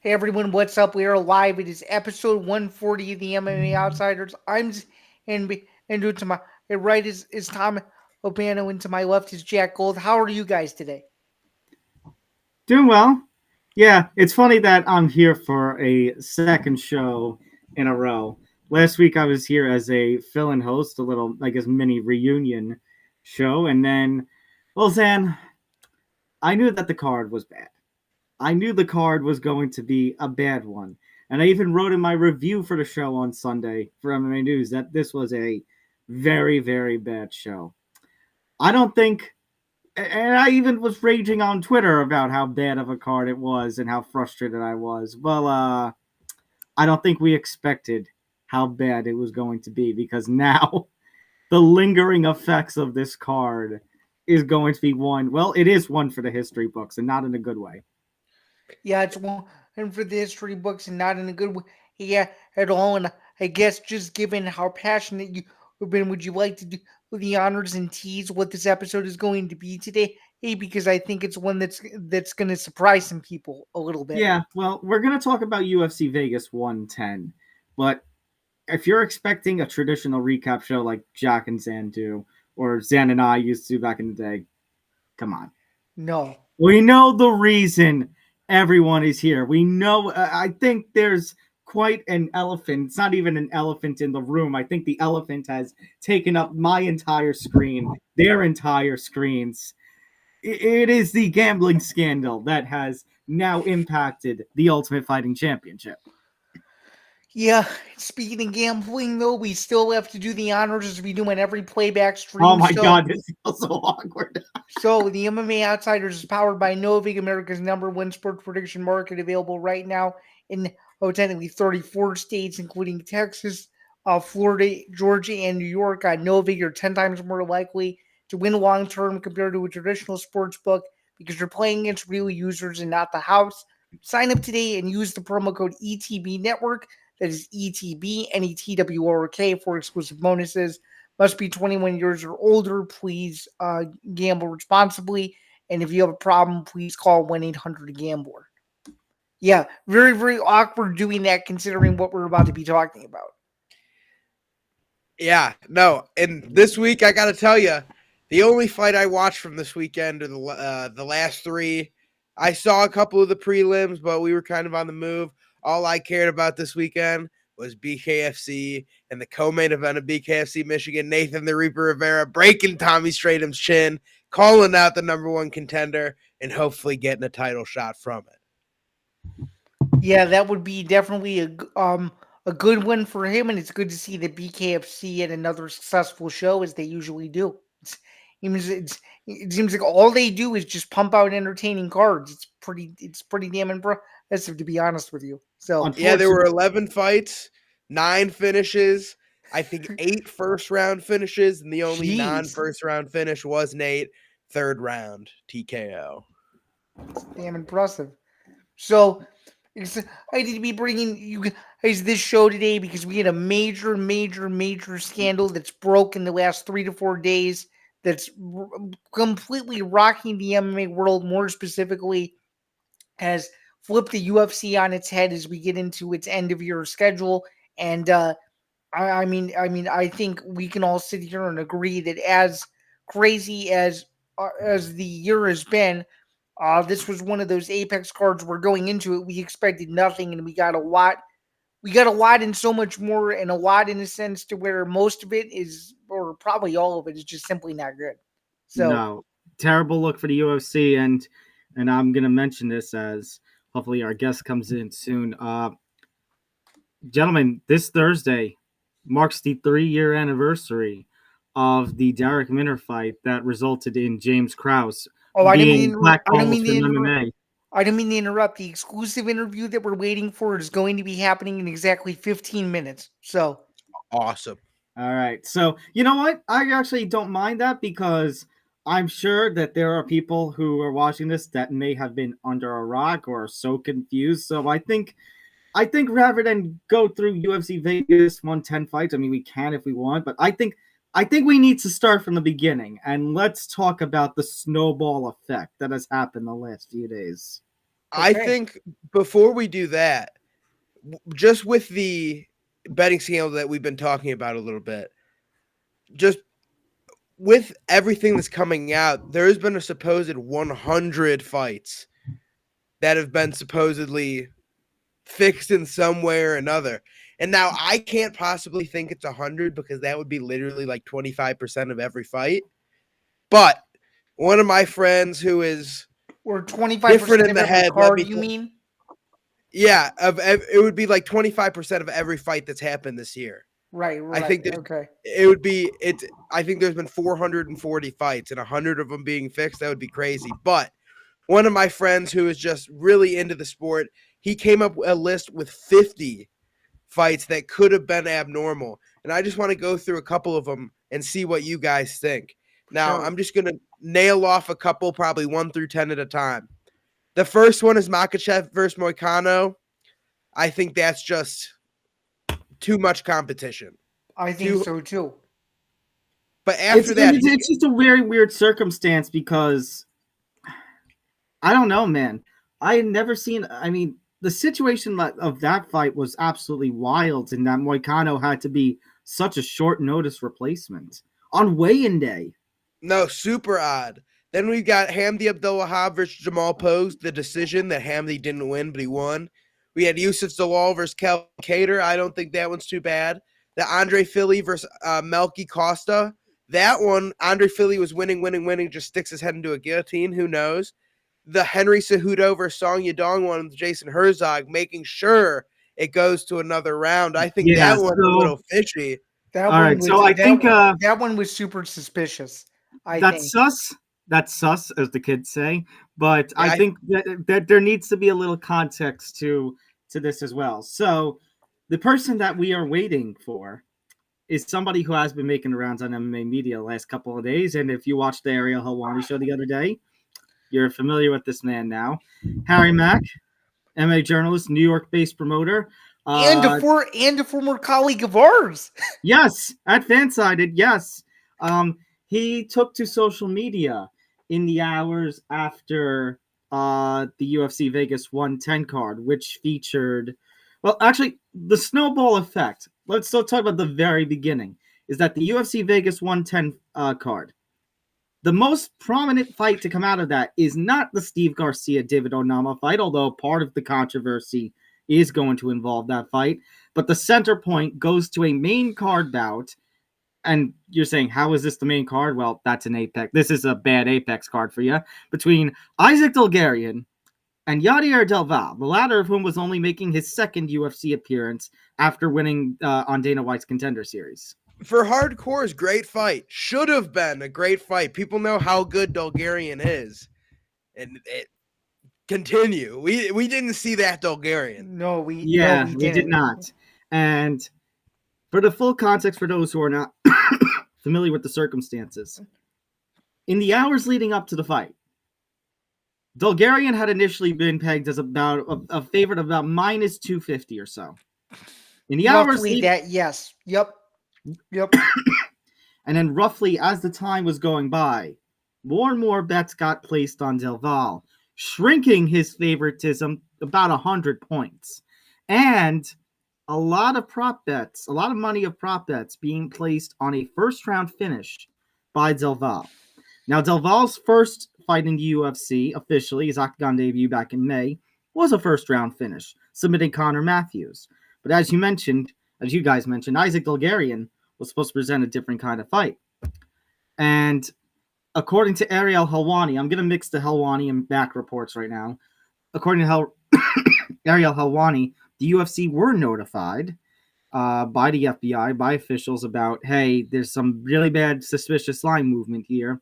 Hey everyone, what's up? We are live. It is episode 140 of the MMA Outsiders. And to my right is Tom Opano, and to my left is Jack Gold. How are you guys today? Doing well. Yeah, it's funny that I'm here for a second show in a row. Last week I was here as a fill-in host, a little, I guess, mini reunion show, and then, well, Zan, I knew that the card was bad. I knew the card was going to be a bad one, and I even wrote in my review for the show on Sunday for MMA News that this was a very, very bad show. I don't think and I even was raging on Twitter about how bad of a card it was and how frustrated I was. Well, I don't think we expected how bad it was going to be because now the lingering effects of this card is going to be one. Well, it is one for the history books and not in a good way. Yeah, it's one and for the history books and not in a good way. Yeah, at all. And I guess just given how passionate you've been, would you like to do the honors and tease what this episode is going to be today? Hey, because I think it's one that's going to surprise some people a little bit. Yeah, well, we're going to talk about UFC Vegas 110, but if you're expecting a traditional recap show like Jack and Zan do, or Zan and I used to back in the day, come on. No. We know the reason everyone is here. We know, I think there's quite an elephant. It's not even an elephant in the room. I think the elephant has taken up my entire screen, their entire screens. It is the gambling scandal that has now impacted the Ultimate Fighting Championship. Yeah, speaking of gambling, though, we still have to do the honors as we do on every playback Oh stream. my God, this feels so awkward. So the MMA Outsiders is powered by Novig, America's #1 sports prediction market, available right now in technically 34 states, including Texas, Florida, Georgia, and New York. Novig, you're 10 times more likely to win long term compared to a traditional sports book because you're playing against real users and not the house. Sign up today and use the promo code ETB Network. That is ETB NETWORK for exclusive bonuses. Must be 21 years or older. Please gamble responsibly. And if you have a problem, please call 1-800-GAMBLER. Yeah, very, very awkward doing that considering what we're about to be talking about. Yeah, no. And this week, I got to tell you, the only fight I watched from this weekend are the last three. I saw a couple of the prelims, but we were kind of on the move. All I cared about this weekend was BKFC and the co-main event of BKFC Michigan. Nathan the Reaper Rivera breaking Tommy Stratum's chin, calling out the #1 contender, and hopefully getting a title shot from it. Yeah, that would be definitely a good one for him, and it's good to see that BKFC at another successful show as they usually do. It seems like all they do is just pump out entertaining cards. It's pretty damn impressive, to be honest with you. So yeah, there were 11 fights, 9 finishes. I think 8 first-round finishes, and the only non-first-round finish was Nate, third-round TKO. It's damn impressive. So I need to be bringing you guys this show today because we had a major, major, major scandal that's broke in the last 3 to 4 days that's completely rocking the MMA world, more specifically has flipped the UFC on its head as we get into its end of year schedule. And I think we can all sit here and agree that as crazy as the year has been, this was one of those apex cards where going into it we expected nothing, and we got a lot. We got a lot and so much more, and a lot in a sense to where most of it is, or probably all of it, is just simply not good. So No, terrible look for the UFC, and I'm gonna mention this as hopefully our guest comes in soon. Gentlemen, this Thursday marks the 3-year anniversary of the Derek Minner fight that resulted in James Krause being blackballed from MMA. I didn't mean to interrupt. The exclusive interview that we're waiting for is going to be happening in exactly 15 minutes. So awesome. All right. So, you know what? I actually don't mind that because I'm sure that there are people who are watching this that may have been under a rock or are so confused. So I think rather than go through UFC Vegas 110 fights, I mean we can if we want, but I think we need to start from the beginning and let's talk about the snowball effect that has happened the last few days. Okay. I think before we do that, just with the betting scandal that we've been talking about a little bit, just with everything that's coming out, there has been a supposed 100 fights that have been supposedly fixed in some way or another. And now I can't possibly think it's 100 because that would be literally like 25% of every fight. But one of my friends who is Or 25% different in of the every head, card, you mean? yeah, it would be like 25% of every fight that's happened this year. Right. I think Okay. it would be it. I think there's been 440 fights and 100 of them being fixed. That would be crazy. But one of my friends who is just really into the sport, he came up with a list with 50 fights that could have been abnormal. And I just want to go through a couple of them and see what you guys think. Now, Sure. I'm just going to nail off a couple, probably 1 through 10 at a time. The first one is Makhachev versus Moicano. I think that's just too much competition. I think so too. But after that, it's just a very weird circumstance because I don't know, man. I had never seen. I mean, the situation of that fight was absolutely wild, and that Moicano had to be such a short notice replacement on weigh-in day. no, super odd. Then we've got Hamdi Abdulwahab versus Jamal Pose, the decision that Hamdi didn't win, but he won. We had Yusuf Zalal versus Kel Cater. I don't think that one's too bad. The Andre Philly versus Melky Costa. That one, Andre Philly was winning, just sticks his head into a guillotine. Who knows? The Henry Cejudo versus Song Yadong one with Jason Herzog, making sure it goes to another round. I think that one's a little fishy. That one was super suspicious. That's sus. That's sus, as the kids say. But I think that there needs to be a little context to this as well. So the person that we are waiting for is somebody who has been making the rounds on MMA media the last couple of days. And if you watched the Ariel Helwani show the other day, you're familiar with this man now. Harry Mack, MMA journalist, New York-based promoter. And a former colleague of ours. Yes, at Fansided, yes. He took to social media in the hours after the UFC Vegas 110 card, which featured, well, actually, the snowball effect. Let's still talk about the very beginning, is that the UFC Vegas 110 card, the most prominent fight to come out of that is not the Steve Garcia-David Onama fight, although part of the controversy is going to involve that fight. But the center point goes to a main card bout. And you're saying, how is this the main card? Well, that's an Apex. This is a bad Apex card for you. Between Isaac Dulgarian and Yadier Delval, the latter of whom was only making his second UFC appearance after winning on Dana White's Contender Series. For hardcores, great fight. Should have been a great fight. People know how good Dulgarian is. And continue. We didn't see that Dulgarian. No, we did not. And for the full context, for those who are not familiar with the circumstances, in the hours leading up to the fight, Dulgarian had initially been pegged as about a favorite of about minus 250 or so. In the hours yes. Yep. And then roughly as the time was going by, more and more bets got placed on Delval, shrinking his favoritism about 100 points. And a lot of prop bets, a lot of money of prop bets being placed on a first-round finish by Delval. Now, Delval's first fight in the UFC, officially, his Octagon debut back in May, was a first-round finish, submitting Connor Matthews. But as you guys mentioned, Isaac Dulgarian was supposed to present a different kind of fight. And according to Ariel Helwani, I'm going to mix the Helwani and back reports right now. According to Ariel Helwani, the UFC were notified by the FBI, by officials about, hey, there's some really bad suspicious line movement here.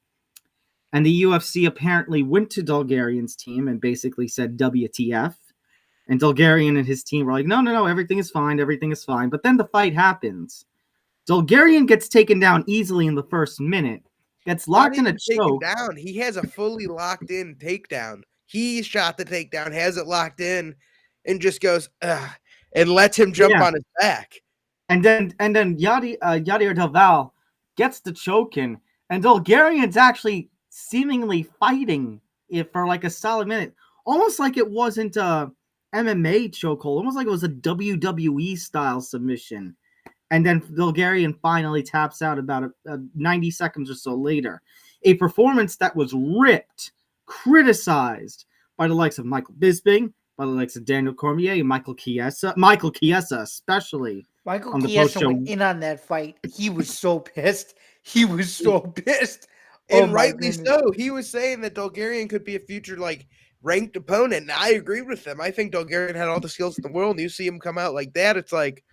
And the UFC apparently went to Dulgarian's team and basically said WTF. And Dulgarian and his team were like, no, everything is fine. But then the fight happens. Dulgarian gets taken down easily in the first minute, gets locked in a choke. Down. He has a fully locked in takedown. He shot the takedown, has it locked in, and just goes, ugh, and lets him jump on his back. And then Yadier Delval gets the choke in, and Dulgarian's actually seemingly fighting it for like a solid minute. Almost like it wasn't MMA chokehold, almost like it was a WWE style submission. And then Dulgarian finally taps out about 90 seconds or so later. A performance that was ripped, criticized by the likes of Michael Bisping, by the likes of Daniel Cormier, and Michael Chiesa especially. Michael on the Chiesa post-show. went in on that fight. He was so pissed. He was so pissed. And Oh my rightly goodness. so. He was saying that Dulgarian could be a future ranked opponent, and I agreed with him. I think Dulgarian had all the skills in the world, and you see him come out like that, it's like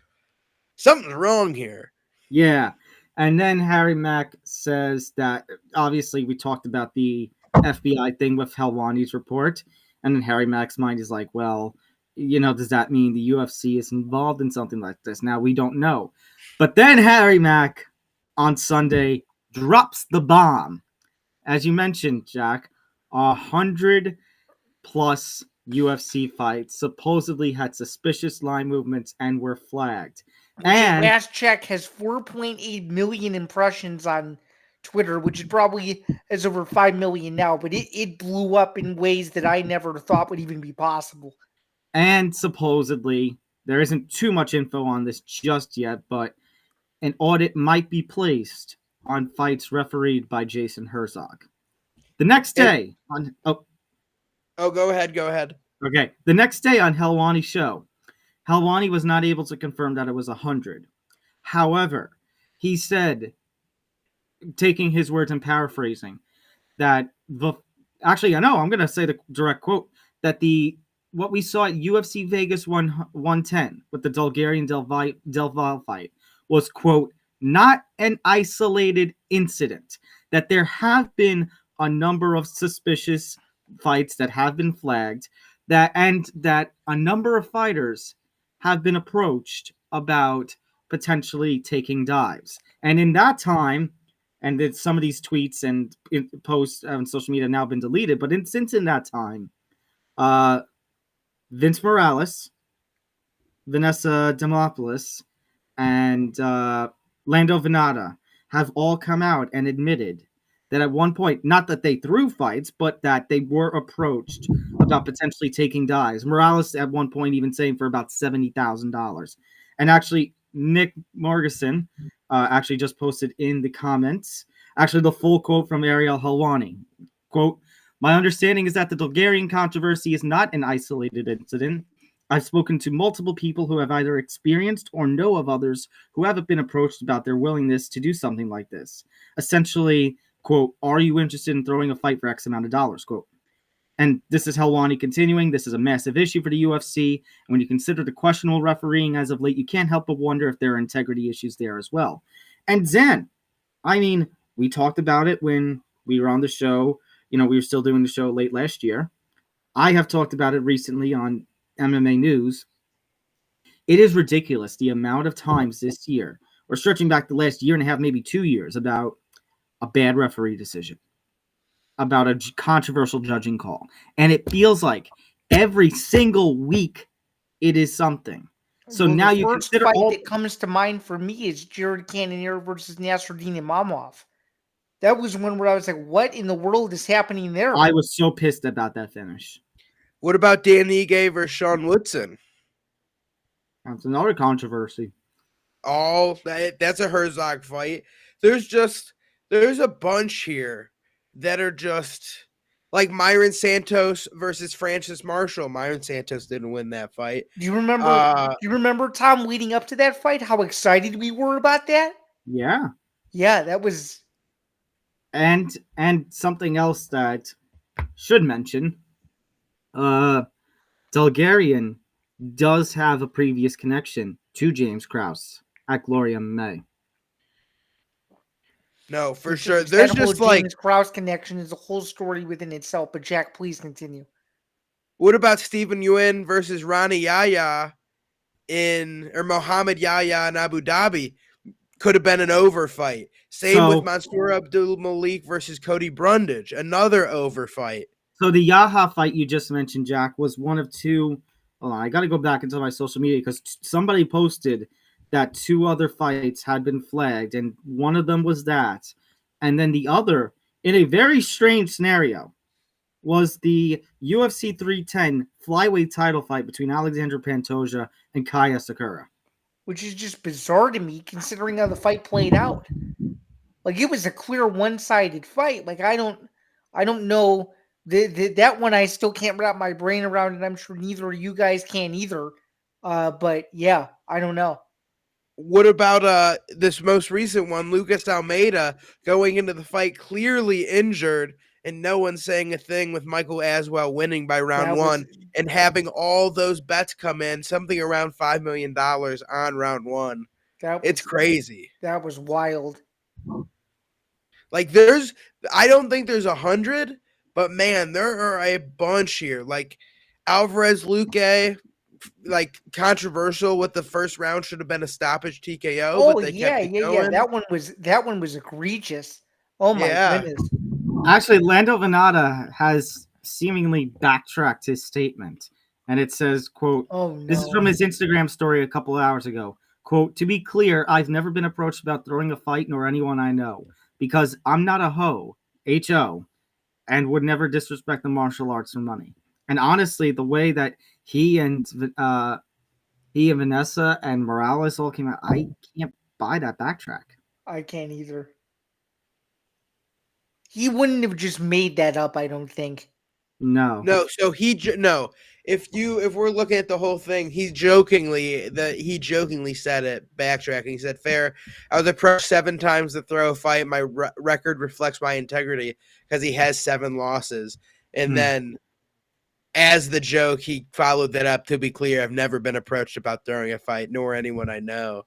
something's wrong here. Yeah. And then Harry Mack says that, obviously, we talked about the FBI thing with Helwani's report. And then Harry Mack's mind is like, well, does that mean the UFC is involved in something like this? Now, we don't know. But then Harry Mack on Sunday drops the bomb. As you mentioned, Jack, 100 plus UFC fights supposedly had suspicious line movements and were flagged. And last check has 4.8 million impressions on Twitter, which is probably has over 5 million now, but it blew up in ways that I never thought would even be possible. And supposedly, there isn't too much info on this just yet, but an audit might be placed on fights refereed by Jason Herzog. The next day go ahead. Okay. The next day on Helwani's show, Helwani was not able to confirm that it was 100. However, he said, taking his words and paraphrasing, that I'm going to say the direct quote, that what we saw at UFC Vegas 110 with the Dulgarian Del Valle fight was, quote, not an isolated incident, that there have been a number of suspicious fights that have been flagged, that a number of fighters have been approached about potentially taking dives. And in that time, and that some of these tweets and posts on social media have now been deleted, but since in that time, Vince Morales, Vanessa Demopoulos, and Lando Venata have all come out and admitted that at one point, not that they threw fights, but that they were approached about potentially taking dives. Morales at one point even saying for about $70,000. And actually, Nick Morgeson actually just posted in the comments, actually the full quote from Ariel Helwani. Quote, my understanding is that the Dulgarian controversy is not an isolated incident. I've spoken to multiple people who have either experienced or know of others who haven't been approached about their willingness to do something like this. Essentially, quote, are you interested in throwing a fight for X amount of dollars, quote. And this is Helwani continuing. This is a massive issue for the UFC. And when you consider the questionable refereeing as of late, you can't help but wonder if there are integrity issues there as well. And Zen, I mean, we talked about it when we were on the show. We were still doing the show late last year. I have talked about it recently on MMA News. It is ridiculous the amount of times this year, or stretching back the last year and a half, maybe 2 years, about a bad referee decision, about a controversial judging call. And it feels like every single week it is something. So now you consider the first fight that comes to mind for me is Jared Cannonier versus Nasruddin Imavov. That was one where I was like, what in the world is happening there? I was so pissed about that finish. What about Dan Ige versus Sean Woodson? That's another controversy. Oh, that's a Herzog fight. There's a bunch here that are just like Myron Santos versus Francis Marshall. Myron Santos didn't win that fight. Do you remember, Tom, leading up to that fight, how excited we were about that? Yeah. Yeah, that was... And something else that should mention, Dulgarian does have a previous connection to James Krause at Glory MMA. No, for sure. There's just like James Krause connection is a whole story within itself. But Jack, please continue. What about Stephen Yuen versus Rani Yahya or Mohammed Yahya in Abu Dhabi? Could have been an over fight. Same with Mansour Abdul Malik versus Cody Brundage, another over fight. So the Yahya fight you just mentioned, Jack, was one of two. Hold on, I got to go back into my social media because somebody posted that 2 other fights had been flagged, and one of them was that. And then the other, in a very strange scenario, was the UFC 310 flyweight title fight between Alexander Pantoja and Kaya Sakura. Which is just bizarre to me considering how the fight played out. Like it was a clear one-sided fight. Like I don't know that one. I still can't wrap my brain around, and I'm sure neither of you guys can either. But yeah, I don't know. What about this most recent one, Lucas Almeida going into the fight clearly injured, and no one saying a thing with Michael Aswell winning by round one and having all those bets come in, something around $5 million on round one. It's crazy. That was wild. Like I don't think there's 100, but man, there are a bunch here. Like Alvarez Luque, like controversial with the first round should have been a stoppage TKO. Oh but they yeah. That one was egregious. Oh my goodness. Actually, Lando Venata has seemingly backtracked his statement, and it says, quote, "Oh no." This is from his Instagram story a couple hours ago. Quote, to be clear, I've never been approached about throwing a fight nor anyone I know, because I'm not a hoe, H-O, and would never disrespect the martial arts for money. And honestly, the way that he and Vanessa and Morales all came out, I can't buy that backtrack. I can't either. He wouldn't have just made that up, I don't think. No. So if we're looking at the whole thing, he jokingly said it, backtracking. He said, fair, I was approached 7 times to throw a fight. My record reflects my integrity because he has 7 losses. And then as the joke, he followed that up, to be clear, I've never been approached about throwing a fight, nor anyone I know.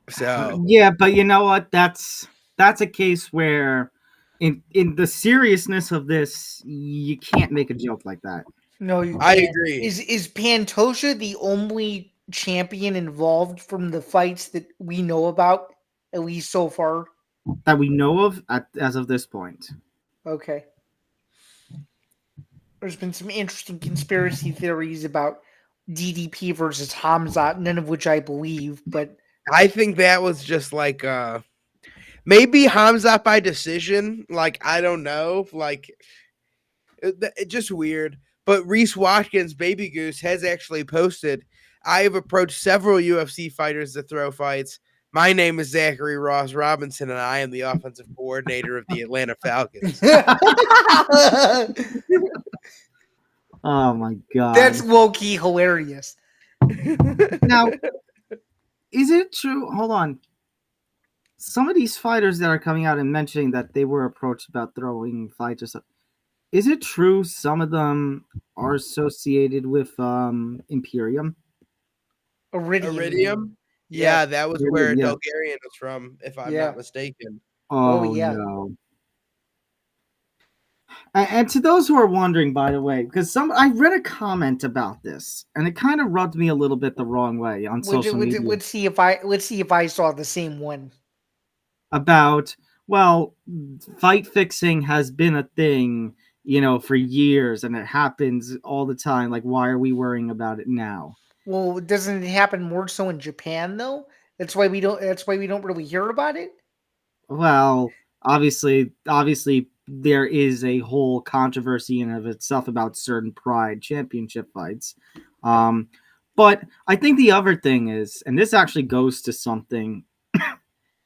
So yeah, but you know what? That's a case where in the seriousness of this, you can't make a joke like that. No, you can't. I agree. Is Pantoja the only champion involved from the fights that we know about, at least so far? That we know of as of this point. Okay. There's been some interesting conspiracy theories about DDP versus Hamzat, none of which I believe, but I think that was just like maybe Hamzat by decision. Like, I don't know. Like, it just weird. But Reese Watkins, Baby Goose, has actually posted, I have approached several UFC fighters to throw fights. My name is Zachary Ross Robinson, and I am the offensive coordinator of the Atlanta Falcons. Oh, my God. That's low-key hilarious. Now, is it true? Hold on. Some of these fighters that are coming out and mentioning that they were approached about throwing fights or something, is it true some of them are associated with Imperium? Iridium? Yeah, that was where Dulgarian was from, if I'm not mistaken. Oh yeah. No. And to those who are wondering, by the way, because I read a comment about this, and it kind of rubbed me a little bit the wrong way on social media. Let's see if I saw the same one. About, well, fight fixing has been a thing, for years, and it happens all the time. Like, why are we worrying about it now? Well, doesn't it happen more so in Japan though? That's why we don't really hear about it. Well, obviously there is a whole controversy in of itself about certain Pride championship fights. But I think the other thing is, and this actually goes to something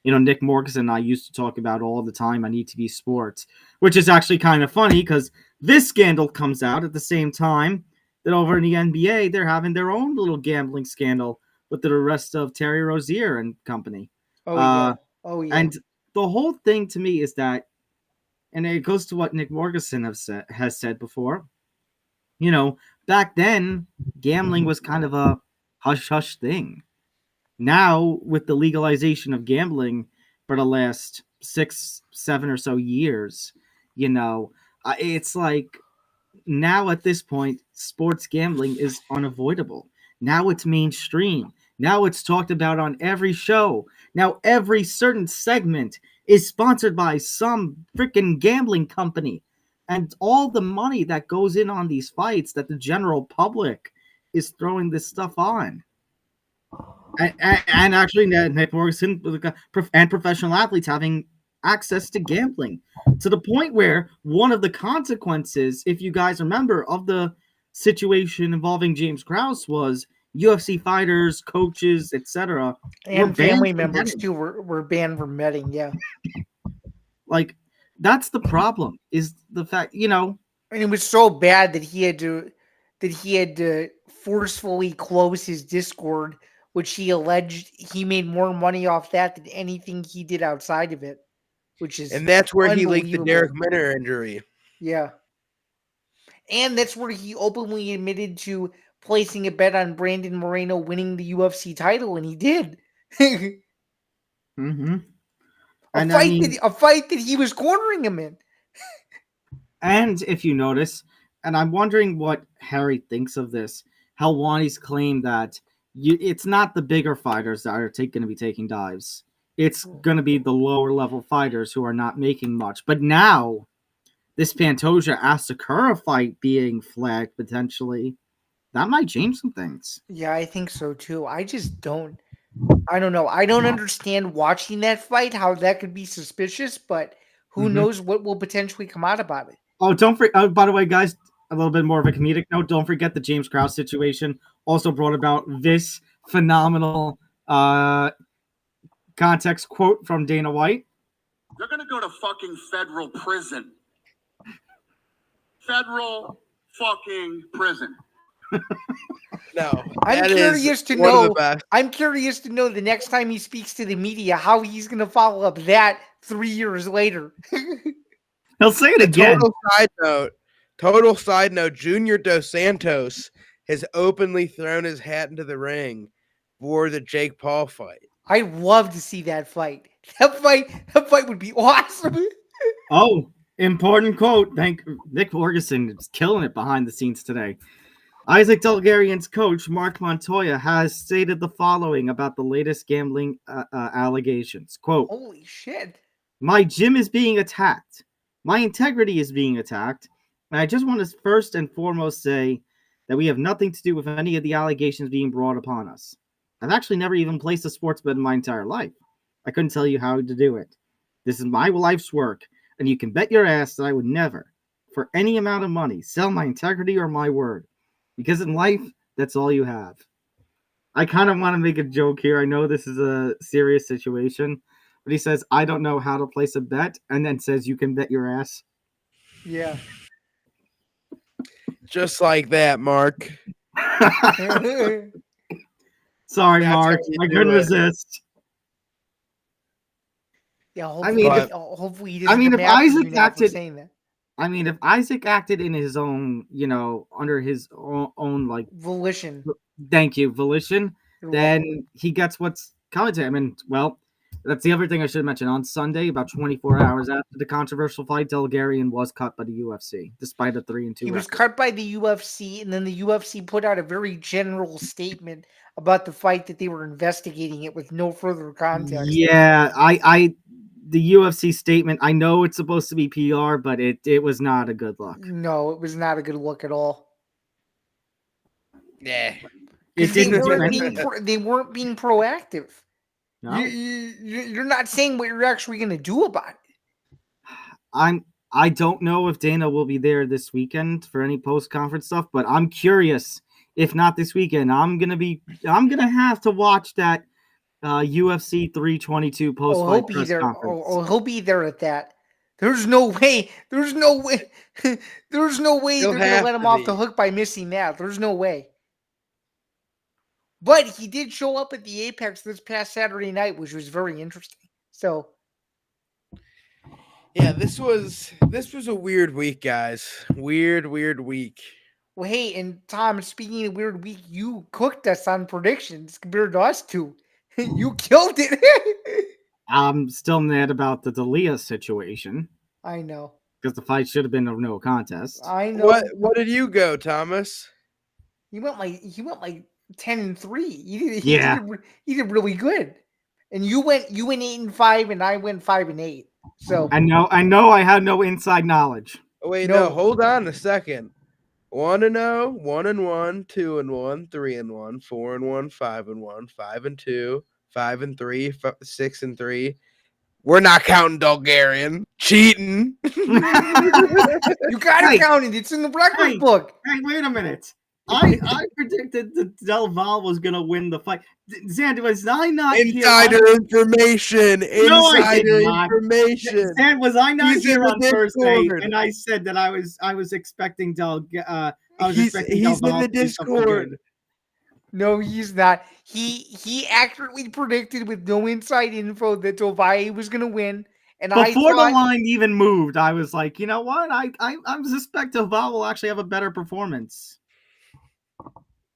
Nick Morgan and I used to talk about all the time on ETV Sports, which is actually kind of funny because this scandal comes out at the same time that over in the NBA, they're having their own little gambling scandal with the arrest of Terry Rozier and company. Oh, yeah. And the whole thing to me is that, and it goes to what Nick Morganson has said before, back then, gambling was kind of a hush-hush thing. Now, with the legalization of gambling for the last 6, 7 or so years, it's like now at this point, sports gambling is unavoidable. Now it's mainstream. Now it's talked about on every show. Now every certain segment is sponsored by some freaking gambling company. And all the money that goes in on these fights that the general public is throwing this stuff on. And actually, Nick Morgan and professional athletes having access to gambling, to the point where one of the consequences, if you guys remember, of the situation involving James Krause was UFC fighters, coaches, etc. were And banned family from members betting. too were banned from betting. Yeah, Like, that's the problem, is the fact, and it was so bad that he had to forcefully close his Discord, which he alleged he made more money off that than anything he did outside of it, which is And that's where he leaked the unbelievable. Derek Minner injury. Yeah. And that's where he openly admitted to placing a bet on Brandon Moreno winning the UFC title, and he did. Mm-hmm. A And fight that he was cornering him in. and if you notice, and I'm wondering what Harry thinks of this, Helwani's claim that it's not the bigger fighters that are going to be taking dives. It's going to be the lower level fighters who are not making much. But now, this Pantoja Asakura fight being flagged potentially, that might change some things. Yeah, I think so too. I don't know. I don't understand watching that fight, how that could be suspicious, but who knows what will potentially come out about it. Oh, don't forget. Oh, by the way, guys, a little bit more of a comedic note. Don't forget the James Krause situation also brought about this phenomenal context quote from Dana White. They're going to go to fucking federal prison. Federal fucking prison. No, I'm that is curious to one of the know. best. I'm curious to know the next time he speaks to the media how he's going to follow up that 3 years later. He'll say it again. Total side note, Junior Dos Santos has openly thrown his hat into the ring for the Jake Paul fight. I'd love to see that fight. That fight would be awesome. Oh, important quote. Thank Nick Ferguson is killing it behind the scenes today. Isaac Dulgarian's coach, Mark Montoya, has stated the following about the latest gambling allegations. Quote, Holy shit. "My gym is being attacked. My integrity is being attacked. And I just want to first and foremost say that we have nothing to do with any of the allegations being brought upon us. I've actually never even placed a sports bet in my entire life. I couldn't tell you how to do it. This is my life's work, and you can bet your ass that I would never, for any amount of money, sell my integrity or my word. Because in life, that's all you have." I kind of want to make a joke here. I know this is a serious situation, but he says, "I don't know how to place a bet," and then says, "You can bet your ass." Yeah. Just like that, Mark. Sorry, That's Mark. how you I do couldn't it. resist. Yeah, I mean, hopefully he doesn't if come after Isaac you now for acted, saying that. if Isaac acted in his own, under his own like, Volition. thank you, volition, You're then welcome. he gets what's coming to him. And well, that's the other thing I should mention. On Sunday, about 24 hours after the controversial fight, Dulgarian was cut by the UFC, despite a 3-2 He was record. cut by the UFC, and then the UFC put out a very general statement about the fight that they were investigating it with no further context. Yeah, the UFC statement, I know it's supposed to be PR, but it was not a good look. No, it was not a good look at all. Yeah. It They didn't do weren't anything. they weren't being proactive. No. You're not saying what you're actually going to do about it. I don't know if Dana will be there this weekend for any post-conference stuff, but I'm curious. If not this weekend, I'm gonna have to watch that UFC 322 post-fight press conference. He'll be there at that. There's no way. There's no way He'll they're going to have let him to off the be. hook by missing that. There's no way. But he did show up at the Apex this past Saturday night, which was very interesting. So, Yeah, this was a weird week, guys. Weird week. well, hey, and Tom, speaking of weird week, you cooked us on predictions compared to us two. You killed it. I'm still mad about the D'Elia situation I know. because the fight should have been a no contest. I know. What did you go, Thomas? He went like 10-3. He did really good. And you went 8-5, and I went 5-8. So I know I had no inside knowledge. Oh, wait, No. no, hold on a second. 1-0, 1-1, 2-1, 3-1, 4-1, 5-1, 5-2, 5-3, 6-3, We're not counting Dulgarian. Cheating. You got Hey. to count it. It's in the record Hey. book. Hey, wait a minute. I predicted that Del Val was going to win the fight. Zan, was I not Insider here? information. No, I did Insider not. information. Zan, was I not He's in here the on Thursday? Discord. And I said that I was expecting Del. He's in the Discord. No, he's not. He accurately predicted with no inside info that Tovae was going to win. And Before I the line even moved, I was like, you know what? I suspect Val will actually have a better performance.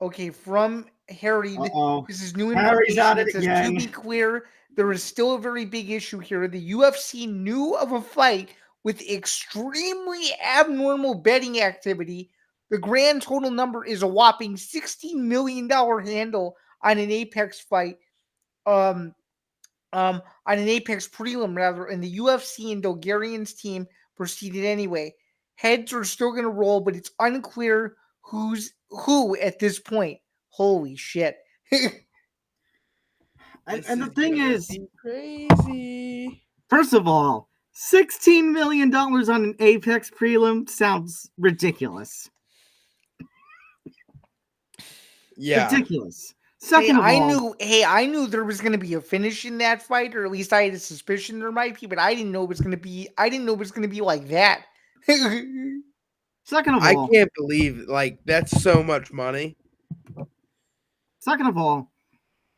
Okay, from Harry, Uh-oh. this is new Harry's information. at it It says, again. to be clear, there is still a very big issue here. The UFC knew of a fight with extremely abnormal betting activity. The grand total number is a whopping $16 million handle on an Apex fight. On an Apex prelim, rather, and the UFC and Dulgarian's team proceeded anyway. Heads are still going to roll, but it's unclear who's who at this point. Holy shit. And the thing is, crazy. first of all, $16 million on an Apex prelim sounds ridiculous. Yeah. Ridiculous. Second of all, I knew there was going to be a finish in that fight, or at least I had a suspicion there might be, but I didn't know it was going to be like that. second of I all, can't believe that's so much money. Second of all,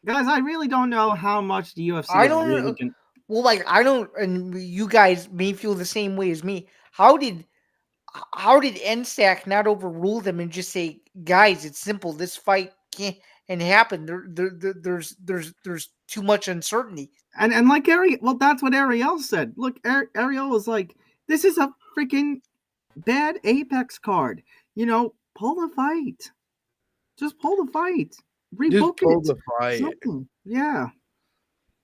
guys, I really don't know how much the UFC I is don't really know. gonna- Well, I don't, and you guys may feel the same way as me. How did NSAC not overrule them and just say, guys, it's simple. This fight can't happen. There's too much uncertainty. And like that's what Ariel said. Look, Ariel was like, this is a freaking bad Apex card. Pull the fight. Just pull the fight. Rebook Just pull it. the fight. Something. Yeah.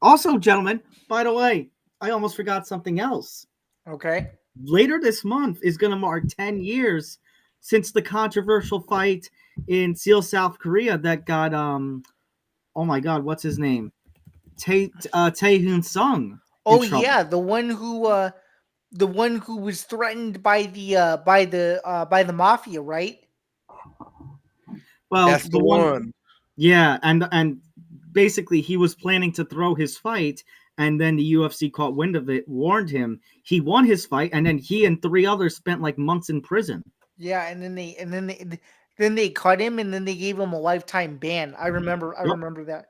Also, gentlemen, by the way, I almost forgot something else. Okay. Later this month is going to mark 10 years since the controversial fight in Seoul, South Korea that got oh my god, what's his name? Tae-Hoon Sung. Oh yeah, the one who was threatened by the mafia, right? Well, that's the one. Yeah, and basically he was planning to throw his fight, and then the UFC caught wind of it, warned him. He won his fight, and then he and 3 others spent like months in prison. Yeah, and then they cut him, and then they gave him a lifetime ban. I remember that.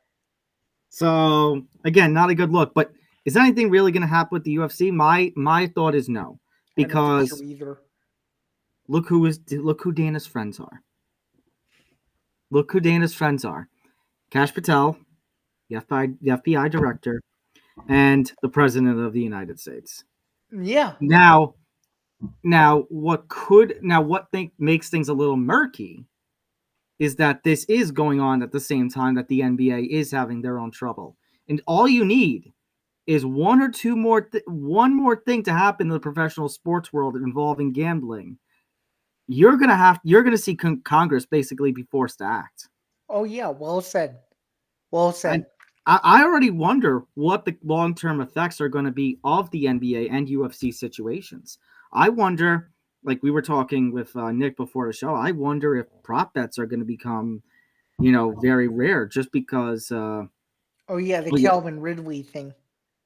So again, not a good look. But is anything really going to happen with the UFC? My thought is no, because I don't think so either. look who Dana's friends are. Look who Dana's friends are. Kash Patel, the FBI director, and the president of the United States. Yeah. Now what makes things a little murky is that this is going on at the same time that the NBA is having their own trouble. And all you need is one more thing to happen in the professional sports world involving gambling. You're going to see Congress basically be forced to act. Oh yeah, well said. Well said. And I already wonder what the long-term effects are going to be of the NBA and UFC situations. I wonder, like we were talking with Nick before the show, I wonder if prop bets are going to become, very rare just because. Oh yeah, the Calvin Ridley thing.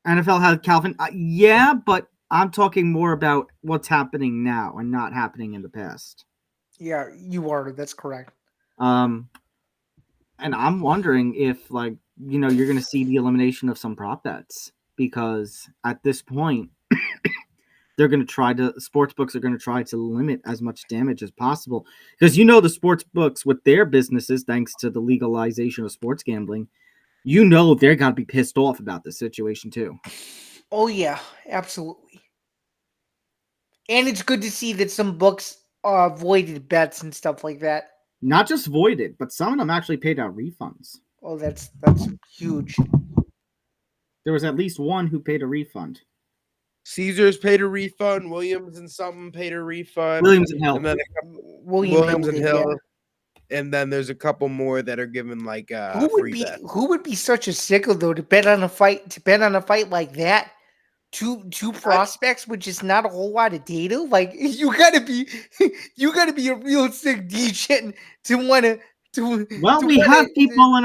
NFL had Calvin. Yeah, but I'm talking more about what's happening now and not happening in the past. Yeah, you are. That's correct. And I'm wondering if, you're going to see the elimination of some prop bets, because at this point, sports books are going to try to limit as much damage as possible. Because the sports books with their businesses, thanks to the legalization of sports gambling, they're got to be pissed off about this situation too. Oh yeah, absolutely. And it's good to see that some books voided bets and stuff like that. Not just voided, but some of them actually paid out refunds. Oh, that's huge. There was at least one who paid a refund. Caesars paid a refund. Williams and something paid a refund. Williams and Hill. And then Williams and Hill. Yeah. And then there's a couple more that are given who would be such a sicko though to bet on a fight like that? two prospects with just not a whole lot of data. Like you gotta be a real sick degen to want to. Well, we have people in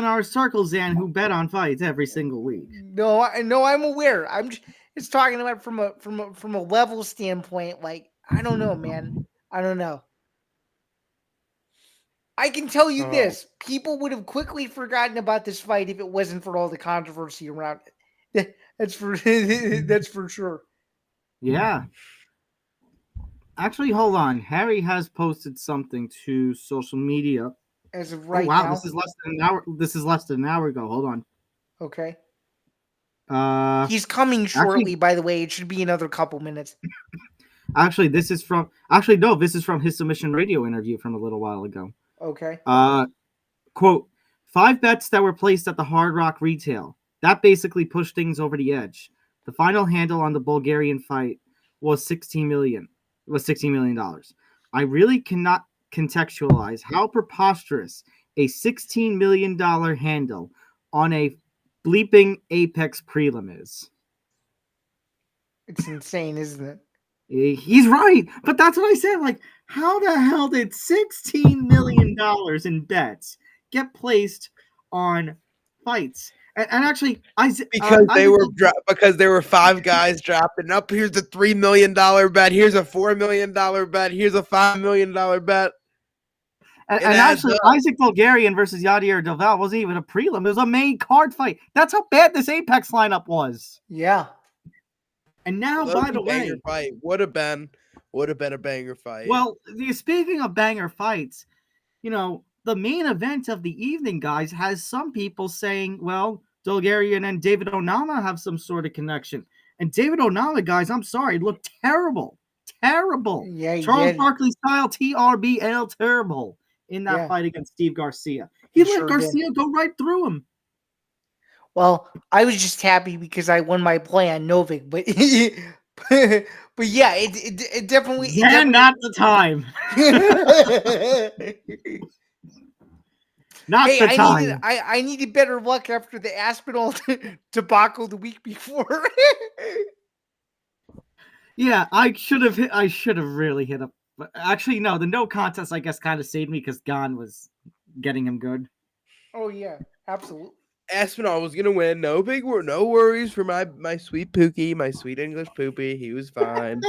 our circles, Zan, who bet on fights every single week. No, I'm aware. I'm just talking about from a level standpoint. Like I don't know, man. I don't know. I can tell you this: people would have quickly forgotten about this fight if it wasn't for all the controversy around it. That's for sure. Yeah. Actually, hold on. Harry has posted something to social media. As of right wow, now, this is less than an hour. This is less than an hour ago. Hold on. Okay. He's coming shortly. By the way, it should be another couple minutes. Actually, this is from. Actually, no. This is from his Submission Radio interview from a little while ago. Okay. Quote: 5 bets that were placed at the Hard Rock retail. That basically pushed things over the edge. The final handle on the Bulgarian fight was $16 million. I really cannot contextualize how preposterous a $16 million handle on a bleeping Apex prelim is. It's insane, isn't it? He's right, but that's what I said. Like, how the hell did $16 million in bets get placed on fights? And actually, because there were 5 guys dropping up. Here's a $3 million bet. Here's a $4 million bet. Here's a $5 million bet. And actually, Isaac Dulgarian versus Yadier Doval wasn't even a prelim. It was a main card fight. That's how bad this Apex lineup was. Yeah. And now, by the way, fight would have been a banger fight. Well, speaking of banger fights, the main event of the evening, guys, has some people saying, well, Dulgarian and David Onama have some sort of connection. And David Onama, guys, I'm sorry, looked terrible. Terrible. Yeah, Charles Barkley style TRBL terrible in that fight against Steve Garcia. He let Garcia go right through him. Well, I was just happy because I won my play on Novik, but yeah, it definitely. Not the time. Not the time. I needed better luck after the Aspinall debacle the week before. Yeah, I should have really hit up. Actually, no, the no contest, I guess, kind of saved me because Gon was getting him good. Oh yeah, absolutely. Aspinall was gonna win. No worries for my sweet Pookie, my sweet English Poopy. He was fine.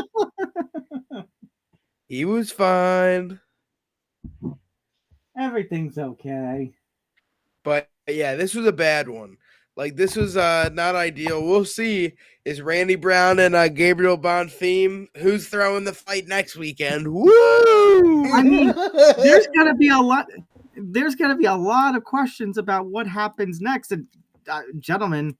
He was fine. Everything's okay. But yeah, this was a bad one. Like, this was not ideal. We'll see. Is Randy Brown and Gabriel Bonfim, who's throwing the fight next weekend? Woo! I mean, there's gonna be a lot. There's going to be a lot of questions about what happens next. And gentlemen,